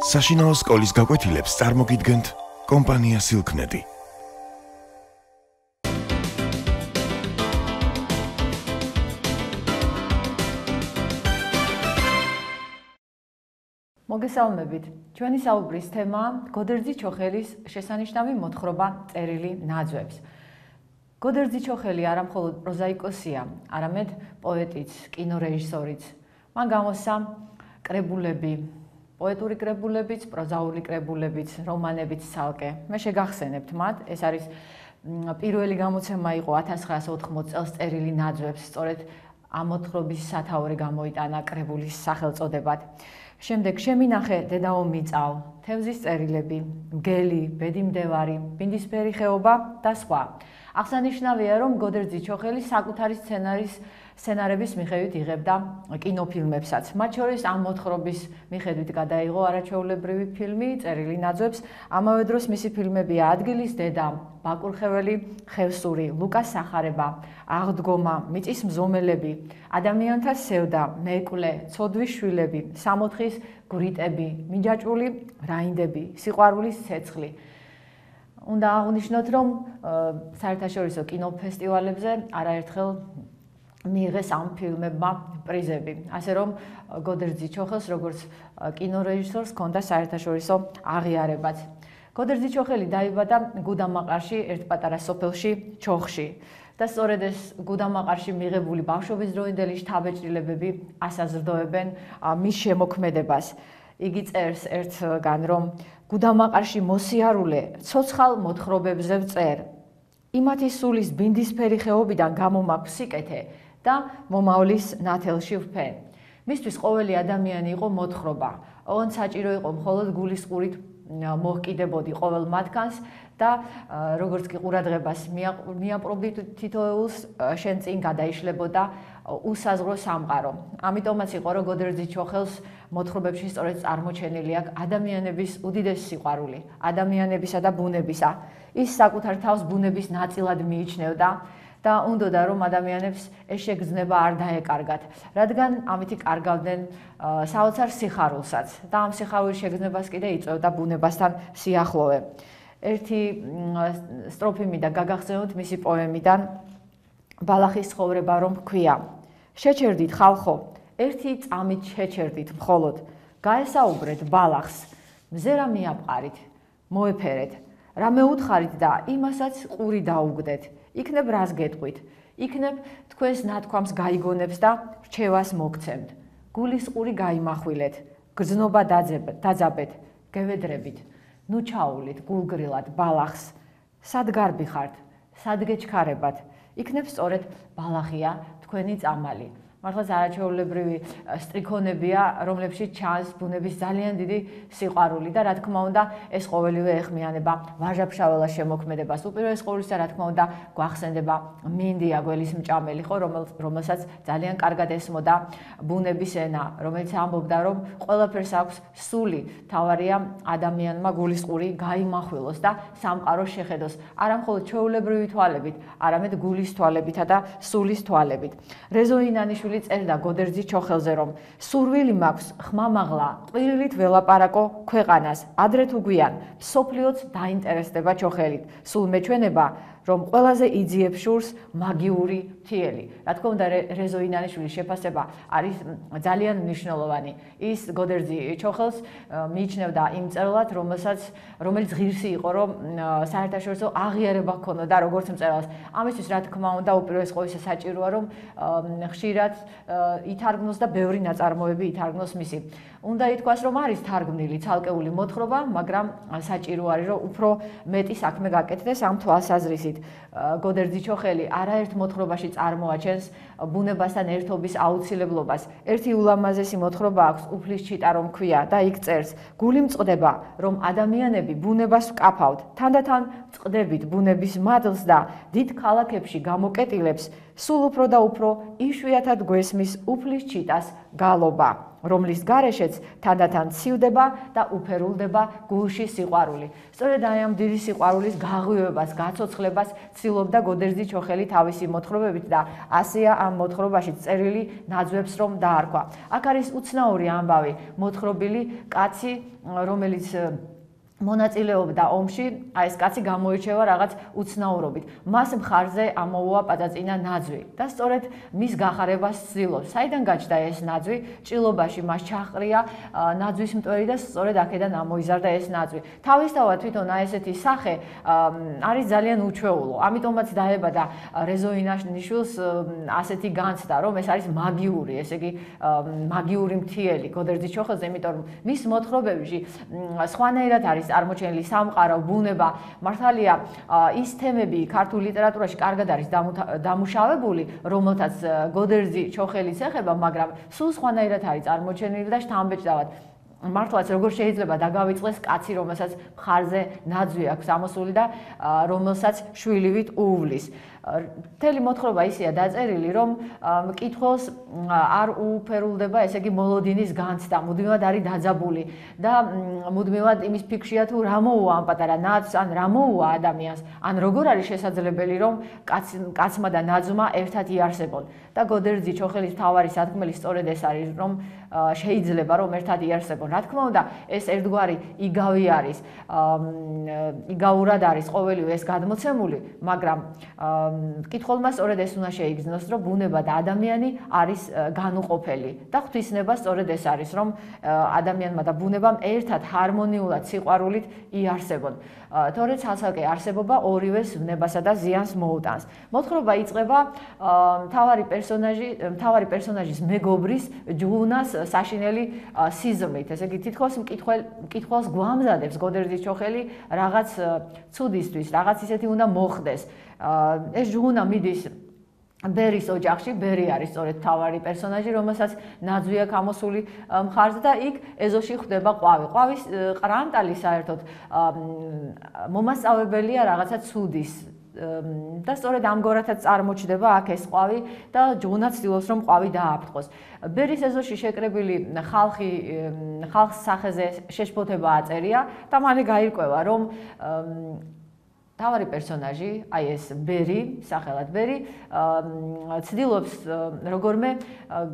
საშინაო სკოლის გაკვეთილებს წარმოგიდგენთ კომპანია Silknet. მოგესალმებით. ჩვენი საუბრის თემაა გოდერძი ჩოხელის შესანიშნავი მოთხრობა წერილი ნაძვებს. გოდერძი ჩოხელი არა მხოლოდ პროზაიკოსია, არამედ პოეტიც, კინორეჟისორიც. მან გამოსცა კრებულები, პოეტური კრებულებიც, პროზაული კრებულებიც, რომანებიც ცალკე. მე შეგახსენებთ მათ, ეს არის პირველი გამოცემა იყო 1980 წელს წერილი ნაძვებს, სწორედ ამ მოთხრობის სათაური გამოიტანა კრებულის სახელწოდებად. შემდეგ შემინახე დედაო მიწავ, თევზის წერილები, მგელი, ბედიმდევარი, ბინდისფერი ხეობა და სხვა. აღსანიშნავია, რომ გოდერძი ჩოხელი საკუთარი სცენარების მიხედვით იღებდა კინოფილმებსაც. მათ შორის ამ მოთხრობის მიხედვით გადაიღო არაჩვეულებრივი ფილმი წერილი ნაძვებს. ამავე დროს მისი ფილმებია ადგილის დედა, ბაკურხეველი ხევსური, ლუკას სახარება, აღდგომა, მიწის მზომელები, ადამიანთა სევდა, მეკლე, ცოდვის შვილები, სამოთხის გვრიტები, მიჯაჭვული რაინდები, სიყვარულის ცეცხლი. უნდა აღვნიშნოთ, რომ საერთაშორისო კინოფესტივალებზე არაერთხელ მიიღეს ამ ფილმებმა პრიზები. ასე რომ გოდერძი ჩოხელს როგორც კინორეჟისორს ჰქონდა საერთაშორისო აღიარებაც. გოდერძი ჩოხელი დაიბადა გუდამაყარში, ერთ პატარა სოფელში, ჩოხში. და სწორედ ეს გუდამაყარში მიღებული ბავშვობის დროინდელი შთაბეჭდილებები ასაზრდოებენ მის შემოქმედებას. იგი წერს ერთგან, რომ გუდამაყარში მოსიარულე ცოცხალ მოთხრობებზე ვწერ. იმათი სულის ბინდისფერი ხეობიდან გამომაქვს სიკეთე და მომავლის ნათელში ვფენ. მისთვის ყოველი ადამიანი იყო მოთხრობა. ოღონდ საჭირო იყო მხოლოდ გულის ყურით მოჰკიდებოდი ყოველ მათგანს და როგორც კი ყურადღებას მიაპყრობდით თითოეულს, შენ წინ გადაიშლებოდა უსაზღვრო სამყარო. ამიტომაც იყო, რომ გოდერძი ჩოხელს მოთხრობებში სწორედ წარმოჩენილი აქვს ადამიანების უდიდესი სიყვარული, ადამიანებისა და ბუნებისა. ის საკუთარ თავს ბუნების ნაწილად მიიჩნევდა და უნდოდა, რომ ადამიანებს ეს შეგრძნება არ დაეკარგათ, რადგან ამითი კარგავდნენ საოცარ სიხარულსაც და ამ სიხარულის შეგრძნებას კიდე იწვევდა ბუნებასთან სიახლოვე. ერთი სტროფი მინდა გაგახსენოთ მისი პოემიდან ბალახის ცხოვრება რომ ჰქვია. შეჩერდით ხალხო, ერთი წამით შეჩერდით მხოლოდ, გაესაუბრეთ ბალახს, მზე რა მიაპყარით, მოეფერეთ, რა მეუთხარით და იმასაც ყური დაუგდეთ. იქნებ რას გეტყვით, იქნებ თქვენს ნათქვამს გაიგონებს და რჩევას მოგცემთ. გულის ყური გაიმახვილეთ, გრძნობა დაძაბეთ, გევედრებით, ნუ ჩაულით გულგრილად ბალახს, სად გარბი ხართ, სად გეჩქარებათ, იქნებ სწორედ ბალახია თქვენი წამალი. მართლაც არაჩვეულებრივი სტრიქონებია, რომლებშიც ჩანს ბუნების ძალიან დიდი სიყვარული და რა თქმა უნდა, ეს ყოველივე ეხმიანება ვაჟა-ფშაველას შემოქმედებას. უპირველეს ყოვლისა, რა თქმა უნდა, გვახსენდება მინდია გველის მჭამელი, ხო, რომელსაც ძალიან კარგად ესმოდა ბუნების ენა, რომელიც ამბობდა, რომ ყველაფერს აქვს სული, თავარია ადამიანმა გულის ყური გაიმახვილოს და სამყარო შეხედოს, არა მხოლოდ ჩვეულებრივი თვალებით, არამედ გულის თვალებითა და სულის თვალებით. რეზო ინანიშვილი წერდა გოდერძი ჩოხელზე, რომ სურვილი მაქვს ხმამაღლა, ყვირილით ველაპარაკო ქვეყანას, ადრე თუ გვიან, მსოფლიოც დაინტერესდება ჩოხელით, სულ მეჩვენება, რომ ყველაზე იძიებს შურს მაგიური მთიელი. რა თქმა უნდა, რეზო ინანიშვილის შეფასება არის ძალიან მნიშვნელოვანი. ის გოდერძი ჩოხელს მიიჩნევდა იმ მწერლად, რომელიც ღირსი იყო, რომ საერთაშორისო აღიარება ჰქონოდა როგორც მწერალს. ამისთვის, რა თქმა უნდა, უპირველეს ყოვლისა საჭიროა, რომ ხშირად ითარგმნოს და ბევრი ნაწარმოები ითარგმნოს მისი. უნდა ითქვას, რომ არის თარგმნილი ცალკეული მოთხრობა, მაგრამ საჭირო არის, რომ უფრო მეტი საქმე გაკეთდეს ამ თვალსაზრისით. გოდერძი ჩოხელი არაერთ მოთხრობაში წარმოაჩენს ბუნებასთან ერთობის აუცილებლობას. ერთი ულამაზესი მოთხრობა აქვს, უფლის ჩიტა რომ ჰქვია და იქ წერს, გული მწყდება, რომ ადამიანები ბუნებას ვკაფავთ, თანდათან წqდებით ბუნების მადლს და დიდ ქალაქებში გამოკეტილებს, სულ უფრო და უფრო იშვიათად გვესმის უფლის ჩიტას გალობა, რომლის გარეშეც თანდათან ცივდება და უფერულდება გულში სიყვარული. სწორედ აი ამ დიდი სიყვარულის გაღვივებას, გაცოცხლებას ცდილობდა გოდერძი ჩოხელი თავისი მოთხრობებით და ასეა ამ მოთხრობაში წერილი ნაძვებს რომ დაარქვა. აქ არის უცნაური ამბავი, მოთხრობილი კაცი, რომელიც მონაწილეობდა ომში, აი ეს კაცი გამოირჩევა რაღაც უცნაურობით. მას მხარზე ამოუვა პაწაწინა ნაძვი და სწორედ მის გახარებას ცდილობს. საიდან გაჩნდა ეს ნაძვი? ჭრილობაში მას ჩაყრია ნაძვის მტვერი და სწორედ აქედან ამოიზარდა ეს ნაძვი. თავისთავად თვითონ აი ესეთი სახე არის ძალიან უჩვეულო. ამიტომაც დაებადა რეზო ინანიშვილს ასეთი განცდა, რომ ეს არის მაგიური, ესე იგი მაგიური მთიელი გოდერძი ჩოხელზე, იმიტომ რომ მის მოთხრობებში სხვანაირად არის წარმოჩენილი სამყარო, ბუნება, მართალია ის თემები ქართულ ლიტერატურაში კარგად არის დამუშავებული, რომელთაც გოდერძი ჩოხელიც ეხება, მაგრამ სულ სხვანაირად არის წარმოჩენილი და შთამბეჭდავად მართლაც როგორ შეიძლება დაგავიწყდეს კაცი, რომელსაც მხარზე ნაძვი აქვს ამოსული და რომელსაც შვილივით უვლის. მთელი მოთხრობა ისეა დაწერილი, რომ მკითხველს არ უფერულდება, ესე იგი მოლოდინის განცდა, მუდმივად არის დაძაბული და მუდმივად იმის ფიქრშია თუ რა მოუვა ამ პატარა ნაძვს, ან რა მოუვა ადამიანს, ან როგორ არის შესაძლებელი, რომ კაცმა და ნაძვმა ერთად იარსებონ. და გოდერძი ჩოხელის მთავარი სათქმელი სწორედ ეს არის, რომ შეიძლება რომ ერთად იარსებონ. რა თქმა უნდა, ეს ერთგვარი იგავი არის, იგაურად არის ყოველივე ეს გადმოცემული, მაგრამ მკითხველმა სწორედ ეს უნდა შეიგრძნოს, რომ ბუნება და ადამიანი არის განუყოფელი და ღვთისნება სწორედ ეს არის, რომ ადამიანმა და ბუნებამ ერთად ჰარმონიულად სიყვარულით იარსებონ. თორე ცალსაკე არსებობა ორივეს ვნებასა და ზიანს მოუტანს. მოთხრობა იწყება მთავარი პერსონაჟის მეგობრის ჯღუნას საშინელი სიზმრით. ესე იგი თითქოს მკითხველს გვამზადებს გოდერძის ჩოხელი რაღაც ცუდისთვის, რაღაც ისეთი უნდა მოხდეს. ეს ჯღუნა მიდის ბერის ოჯახში, ბერი არის სწორედ მთავარი პერსონაჟი, რომელსაც ნაძვი აქვს ამოსული მხარზე და იქ ეზოში ხვდება ყვავი. ყვავის ყრანტალი საერთოდ მომასწავლებელია რაღაცა ცუდის და სწორედ ამგვარადაც წარმოჩდება აქ ეს ყვავი და ჯღუნა ცდილობს რომ ყვავი დააფრთხოს. ბერის ეზოში შეკრებილი ხალხს სახეზე შეშფოთება აწერია და მალე გაირკვევა რომ მთავარი პერსონაჟი, აი ეს ბერი, სახელად ბერი, ცდილობს როგორმე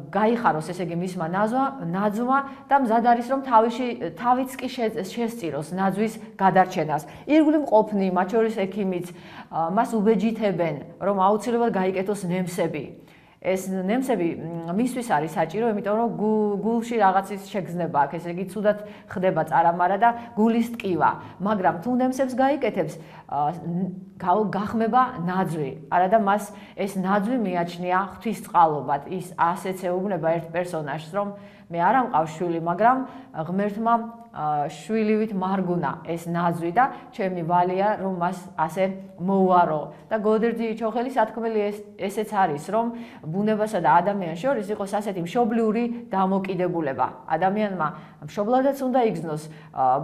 გაიხაროს, ესე იგი მისმა ნაძვმა და მზად არის რომ თავიც კი შესწიროს ნაძვის გადარჩენას. ირგვლივ მყოფნი, მათ შორის ექიმიც, მას უბეჯითებენ, რომ აუცილებლად გაიკეთოს ნემსები. ეს ნემსები მისთვის არის საჭირო, იმიტომ რომ გულში რაღაცის შეგრძნება აქვს, ესე იგი ცუდად ხდება წარამარა და გულის ტკივა, მაგრამ თუ ნემსებს გაიკეთებს, გახმება ნაძვი. არადა მას ეს ნაძვი მიაჩნია ღვთისწყალობად. ის ასეც ეუბნება ერთ პერსონაჟს, რომ მე არ ამყავს შვილი, მაგრამ ღმერთმა შვილივით მარგუნა ეს ნაძვი და ჩემი ვალია რომ მას ასე მოუარო. და გოდერძი ჩოხელის სათქმელი ესეც არის, რომ ბუნებასა და ადამიანს შორის იყოს ასეთი მშობლიური დამოკიდებულება. ადამიანმა მშობლადაც უნდა იგრძნოს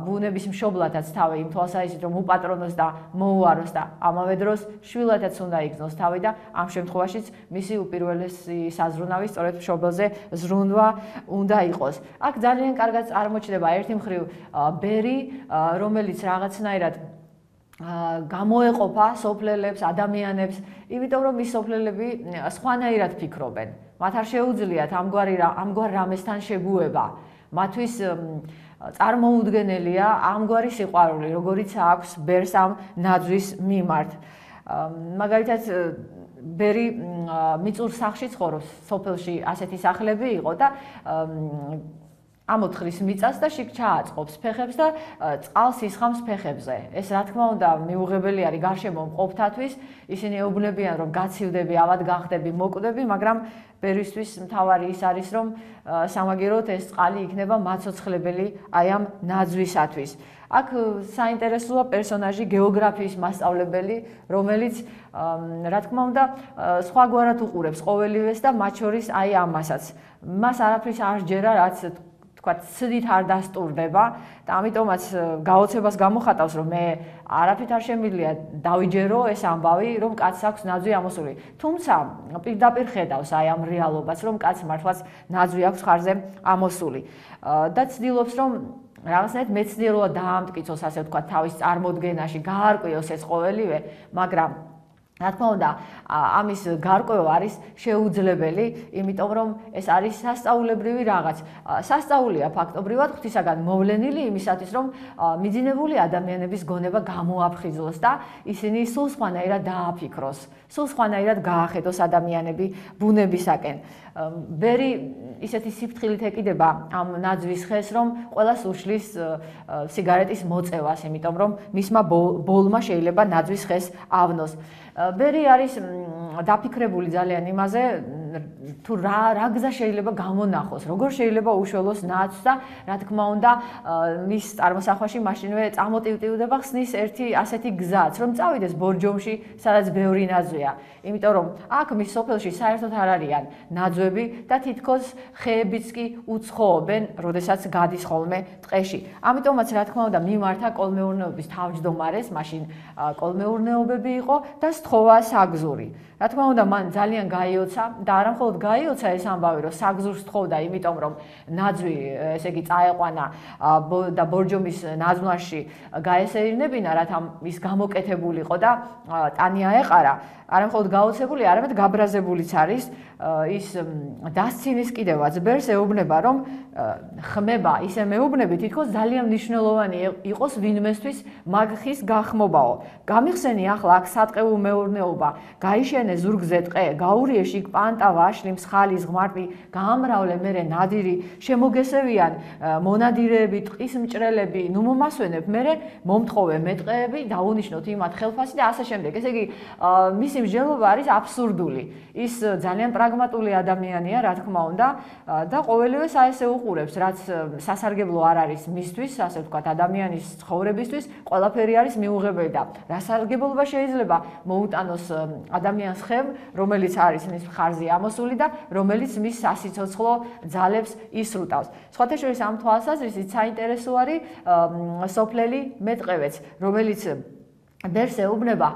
ბუნების მშობლადაც თავი იმ თვალსაზრისით, რომ უპატრონოს და მოუაროს და ამავე დროს შვილადაც უნდა იგრძნოს თავი და ამ შემთხვევაშიც მისი უპირველესი საზრუნავი სწორედ მშობელზე ზრუნვა უნდა იყოს. აქ ძალიან კარგად წარმოჩნდება ერთი მხრივ ბერი, რომელიც რაღაცნაირად გამოეყოფა სოფლელებს, ადამიანებს, იმიტომ რომ ის სოფლელები სხვანაირად ფიქრობენ. მათ არ შეუძლიათ ამგვარ რამესთან შეგუება. მათთვის წარმოუდგენელია ამგვარი სიყვარული, როგორიც აქვს ბერს ამ ნაძვის მიმართ. მაგალითად ბერი მიწურ სახლში ცხოვრობს, სოფელში ასეთი სახლები იყო და ამოთხრის მიწას და შიგ ჩააწყობს ფეხებს და წყალს ისხამს ფეხებზე. ეს რა თქმა უნდა მიუღებელი არის გარშემო მყოფთათვის, ისინი ეუბნებიან რომ გაცივდები, ავად გახდები, მოკვდები, მაგრამ ბერისთვის მთავარი ის არის რომ სამაგიეროდ ეს წყალი იქნება მაცოცხლებელი აი ამ ნაძვისათვის. აქ საინტერესოა პერსონაჟი გეოგრაფიის მასწავლებელი, რომელიც რა თქმა უნდა სხვაგვარად უყურებს ყოველივეს და მათ შორის აი ამასაც. მას არაფრის არ სჯერა, რაც თქვათ, ცდით არ დასტურდება და ამიტომაც გაოცებას გამოხატავს, რომ მე არაფრით არ შემიძლია დავიჯერო ეს ამბავი, რომ კაცს აქვს ნაძვი ამოსული. თუმცა პირდაპირ ხედავს აი ამ რეალობას, რომ კაცს მართლაც ნაძვი აქვს ხარზე ამოსული და ცდილობს, რომ რაღაცნაირად მეცნიერულად დაამტკიცოს, ასე ვთქვათ, თავის წარმოდგენაში, გაარკვიოს ეს ყოველივე, მაგრამ რა თქმა უნდა, ამის გარკვევა არის შეუძლებელი, იმიტომ რომ ეს არის სასწაულებრივი რაღაც. სასწაულია ფაქტობრივად ღვთისაგან მოვლენილი იმისათვის, რომ მიძინებული ადამიანების გონება გამოაფხიზლოს და ისინი სულ სხვანაირად დააფიქროს, სულ სხვანაირად გაახედოს ადამიანები ბუნებისაკენ. ბერი ისეთი სიფრთხილით ეკიდება ამ ნაძვის ხეს, რომ ყველას უშლის სიგარეტის მოწევას, იმიტომ რომ მისმა ბოლმა შეიძლება ნაძვის ხეს ავნოს. ბერი არის დაფიქრებული ძალიან იმაზე, თუ რა გზა შეიძლება გამონახოს, როგორ შეიძლება უშველოს ნაძვს და რა თქმა უნდა, მის წარმოსახვაში მაშინვე წამოტივტივდება ხსნის ერთი ასეთი გზაც, რომ წავიდეს ბორჯომში, სადაც ბევრი ნაძვია. იმიტომ რომ აქ მის სოფელში საერთოდ არ არიან ნაძვები და თითქოს ხეებიც კი უცხოობენ, როდესაც გადის ხოლმე ტყეში. ამიტომაც რა თქმა უნდა, მიმართა კოლმეურნეობის თავმჯდომარეს, მაშინ კოლმეურნეობები იყო და სთხოვა საგზური. რა თქმა უნდა, მან ძალიან გაიოცა და არა მხოლოდ გაიოცა ეს ამბავი, რომ საგზურს სთხოვდა, იმიტომ რომ ნაძვი, ესე იგი, წაეყვანა და ბორჯომის ნაზვნაში გაესეირნებინა, რათა ის გამოკეთებულიყო და ტანი აეყარა. არა მხოლოდ გაოცებული, არამედ გაბრაზებულიც არის. ის დასცინის კიდევაც ბერს ეუბნება, რომ ხმება ისე მეუბნები თითქოს ძალიან მნიშვნელოვანი იყოს ვინმესთვის მაგხის გახმობაო. გამიხსენი ახლა აქ სატყეულ მეურნეობა, გაიშენე ზურგზე ტყე, გაურიე შიგ პანტა, ვაშლი, მსხალი, ზღმარტი, გაამრავლე მერე ნადირი, შემოგესევიან მონადირეები, ტყის მჭრელები, ნუ მომასვენებ მერე მომთხოვე მეტყეები, დაუნიშნოთ იმათ ხელფასი და ასე შემდეგ. ესე იგი, მისი მსჯელობა არის აბსურდული. ის ძალიან პრაგმატული ადამიანია, რა თქმა უნდა, და ყოველივეს აესე უყურებს, რაც სასარგებლო არ არის მისთვის, ასე ვთქვათ, ადამიანის ცხოვრებისთვის, ყველაფერი არის მიუღებელი და რა სარგებლობა შეიძლება მოუტანოს ადამიანს ხემ, რომელიც არის მის ხარზე ამოსული და რომელიც მის სასიცოცხლო ძალებს ისრუტავს. სხვათა შორის ამ თვალსაზრისით საინტერესო არის სოფლელი მეტყევეც, რომელიც ბერს ეუბნება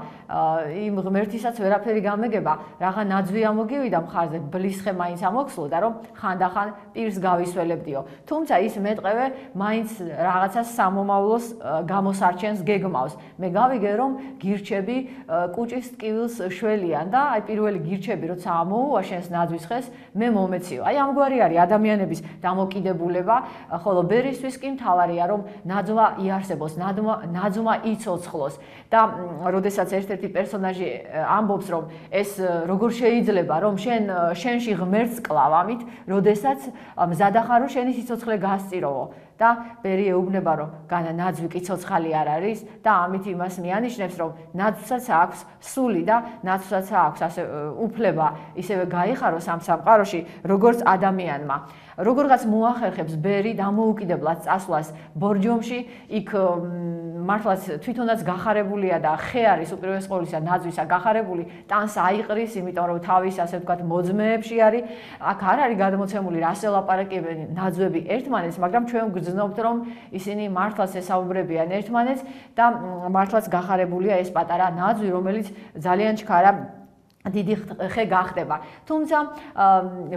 იმ ღმერთისაც ვერაფერი გამეგება, რაღა ნაძვი ამოგივიდა მხარზე, ბლისხე მაინც ამოხსლო და რომ ხანდახან პირს გავისველებდიო. თუმცა ის მეტყევე მაინც რაღაცას სამომავლოს გამოსარჩენს გეგმავს. მე გავიგე რომ გირჩები კუჭის ტკივილს შველიან და აი პირველი გირჩები როცა ამოუაშენს ნაძვის ხეს, მე მომეციო. აი ამგვარი არის ადამიანების დამოკიდებულება, ხოლო ბერისთვის კი მთავარია რომ ნაძვა იარსებოს, ნაძვმა იცოცხლოს და როდესაც ერთ-ერთი პერსონაჟი ამბობს, რომ ეს როგორ შეიძლება, რომ შენში ღმერთს კლავ ამით, როდესაც მზადახარო შენი სიცოცხლე გასწიროო და ბერი ეუბნება, რომ განა ნაძვი კი ცოცხალი არ არის და ამით იმას მიანიშნებს, რომ ნაძვსაც აქვს სული და ნაძვსაც აქვს ასე უფლება ისევე გაიხაროს ამ სამყაროში, როგორც ადამიანმა. როგორღაც მოახერხებს ბერი დამოუკიდებლად წასვლას ბორჯომში, იქ მართლაც თვითონაც გახარებულია და ხე არის უპირველეს ყოვლისა ნაძვისა გახარებული, ტანს აიყრის, იმიტომ რომ თავის ასე ვთქვათ მოძმეებში არის. აქ არ არის გადმოცემული რას ელაპარაკებენ ნაძვები ერთმანეთს, მაგრამ ჩვენ გრძნობთ, რომ ისინი მართლაც ესაუბრებიან ერთმანეთს და მართლაც გახარებულია ეს პატარა ნაძვი, რომელიც ძალიან ჩქარა დიდი ხე გახდება. თუმცა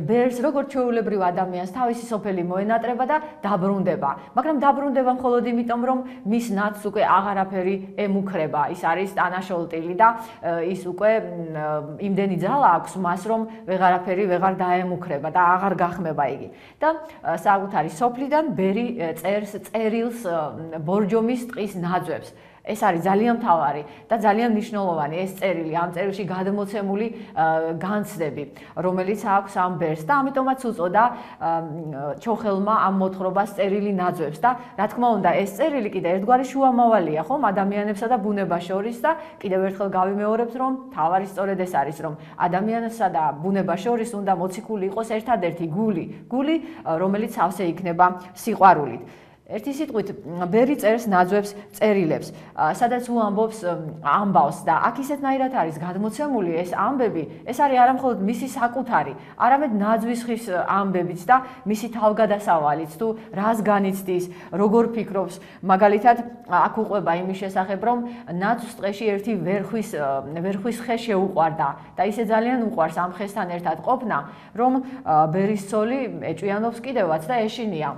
ბერს როგორც ჩვეულებრივ ადამიანს თავისი სოფელი მოენატრება და დაბრუნდება. მაგრამ დაბრუნდება მხოლოდ იმიტომ, რომ მის ნაცს უკვე აღარაფერი ემუქრება. ის არის ტანაშოლტილი და ის უკვე იმდენი ძალა აქვს მას, რომ ვეღარაფერი ვეღარ დაემუქრება და აღარ გახმება იგი. და საკუთარი სოფლიდან ბერი წერს წერილს ბორჯომის ტყის ნაძვებს. ეს არის ძალიან მთავარი და ძალიან მნიშვნელოვანი ეს წერილი, ამ წერილში გადმოცემული განცდები, რომელიც აქვს ამ ბერს და ამიტომაც უწოდა ჩოხელმა ამ მოთხრობას წერილი ნაძვებს და რა თქმა უნდა ეს წერილი კიდე ერთგვარი შუამავალია, ხომ, ადამიანებსა და ბუნებას შორის და კიდევ ერთხელ გავიმეორებთ, რომ თავარი სწორედ ეს არის, რომ ადამიანებსა და ბუნებას შორის უნდა მოციქული იყოს ერთადერთი გული, რომელიც სავსე იქნება სიყვარულით. ერთი სიტყვით ბერი წერს ნაძვებს წერილებს, სადაც უამბობს ამბავს და აქ ისეთნაირად არის გადმოცემული ეს ამბები, ეს არის არა მხოლოდ მისი საკუთარი, არამედ ნაძვის ხის ამბებიც და მისი თავგადასავალიც, თუ რას განიცდის, როგორ ფიქრობს, მაგალითად აქ უყვება იმის შესახებ, რომ ნაძვს ტყეში ერთი ვერხვის ხე შეუყვარდა და ისე ძალიან უყვარს ამ ხესთან ერთად ყოფნა, რომ ბერის ცოლი ეჭვიანობს კიდევაც და ეშინია.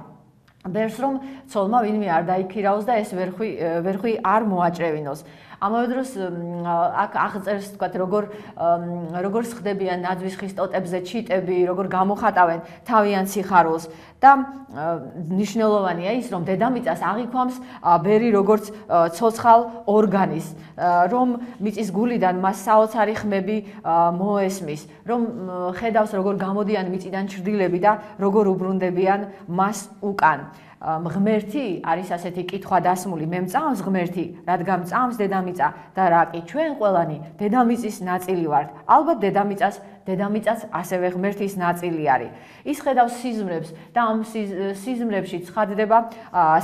ბერს რომ ცოლმა ვინმე არ დაიქირაოს და ეს ვერხვი არ მოაჭრევინოს. ამავე დროს აქ აღწერს თქვათ როგორ სხდებიან ნაძვის ხის ტოტებზე ჩიტები, როგორ გამოხატავენ თავიანთ სიხარულს და მნიშვნელოვანია ის რომ დედამიწას აღიქვამს ბერი როგორც ცოცხალ ორგანიზმს, რომ მიწის გულიდან მას საოცარი ხმები მოესმის, რომ ხედავს როგორ გამოდიან მიწიდან ჩრდილები და როგორ უბრუნდებიან მას უკან. ღმერთი არის ასეთი კითხვა დასმული, მე მწამს ღმერთი, რადგან მწამს დედამიწა და რა კი ჩვენ ყველანი დედამიწის ნაწილი ვართ. ალბათ დედამიწაც ასევე ღმერთის ნაწილი არის. ის ხედავს სიზმრებს და ამ სიზმრებში ცხადდება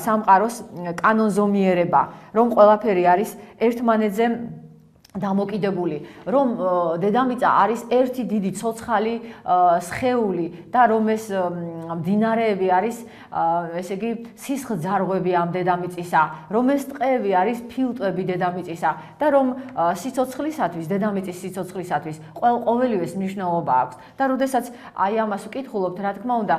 სამყაროს კანონზომიერება, რომ ყველაფერი არის ერთმანეთზე დამოკიდებული, რომ დედამიწა არის ერთი დიდი ცოცხალი სხეული და რომ ეს მდინარეები არის ესე იგი სისხლძარღვები ამ დედამიწისა, რომ ეს ტყეები არის ფილტვები დედამიწისა და რომ დედამიწის სიცოცხლისათვის ყოველივეს მნიშვნელობა აქვს და როდესაც აი ამას ვკითხულობთ, რა თქმა უნდა,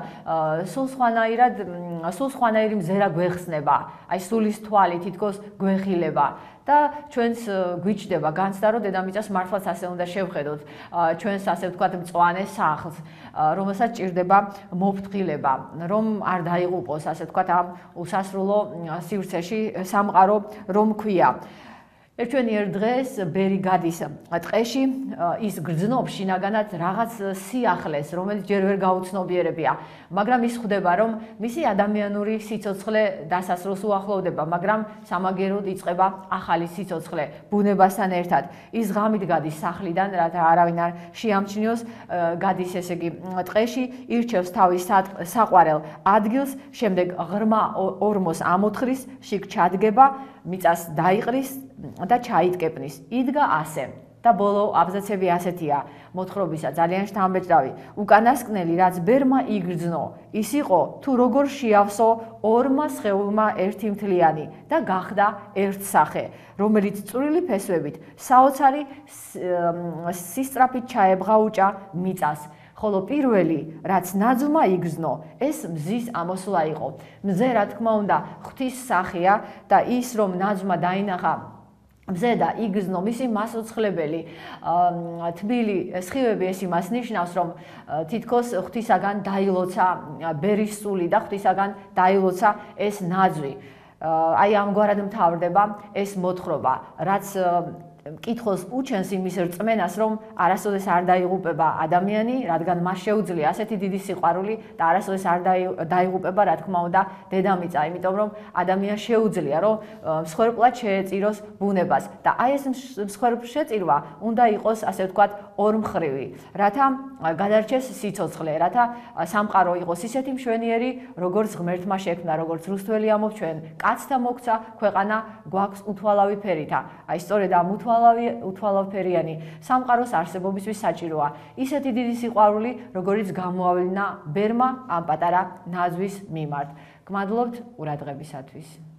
სულ სხვანაირი მზერა გვეხსნება, აი სულის თვალი თითქოს გვეხილება და ჩვენს გვიჩდება განცდა, რომ დედამიწას მართლაც ასე უნდა შევხედოთ, ჩვენს ასე ვთქვათ მწვანე სახლს, რომელსაც ჭირდება მოფრთხილება, რომ არ დაიღუპოს ასე ვთქვათ ამ უსასრულო სივრცეში სამყარო, რომ ქვია. ერთვენიერ დღეს ბერი გადის ტყეში, ის გრძნობს შინაგანად რაღაც სიახლეს, რომელიც ჯერ ვერ გაუცნობიერებია, მაგრამ ის ხვდება, რომ მისი ადამიანური სიცოცხლე დასასრულს უახლოვდება, მაგრამ სამაგეროდ იწყება ახალი სიცოცხლე ბუნებასთან ერთად. ის ღამით გადის სახლიდან, რათა არავინ არ შეამჩნიოს, გადის ესე იგი ტყეში, ირჩევს თავის საყვარელ ადგილს, შემდეგ ღრმა ორმოს ამოთხრის, შიგ ჩადგება, მიწას დაიყრის და ჩაიტკეპნის. იდგა ასე და ბოლო აბზაცები ასეთია მოთხრობისა, ძალიან შთამბეჭდავი. უკანასკნელი, რაც ბერმა იგრძნო, ის იყო თუ როგორ შეავსო ორმა სხეულმა ერთიმთლიანი და გახდა ერთსახე, რომელიც წვრილი ფესვებით საოცარი სისწრაფით ჩაებღაუჭა მიწას. ხოლო პირველი, რაც ნაძვმა იგრძნო, ეს მზის ამოსვლა იყო. მზე, რა თქმა უნდა, ღვთის სახეა და ის რომ ნაძვმა დაინახა მზე და იგრძნო მისი მასოცხლებელი თბილი სხივები, ეს იმას ნიშნავს, რომ თითქოს ღვთისაგან დაილოცა ბერის სული და ღვთისაგან დაილოცა ეს ნაძვი. აი ამგვარად მთავრდება ეს მოთხრობა, რაც მკითხველს უჩენს იმის რწმენას, რომ არასოდეს არ დაიღუპება ადამიანი, რადგან მას შეუძლია ასეთი დიდი სიყვარული და არასოდეს არ დაიღუპება, რა თქმა უნდა, დედამიწა, იმიტომ რომ ადამიანს შეუძლია, რომ მსხვერპლად შეეწიროს ბუნებას და აი ეს მსხვერპლშეწირვა უნდა იყოს, ასე ვთქვათ, ორმხრივი, რათა გადარჩეს სიცოცხლე, რათა სამყარო იყოს ისეთი მშვენიერი, როგორც ღმერთმა შექმნა, როგორც რუსთველი ამბობს, ჩვენ კაცთა მოქცა ქვეყანა გვაქვს უთვალავი ფერითა. აი სწორედ ამ უთვალავფერიანი სამყაროს არსებობისთვის საჭიროა ისეთი დიდი სიყვარული, როგორიც გამოავლინა ბერმა ამ პატარა ნაძვის მიმართ. გმადლობთ ყურადღებისათვის.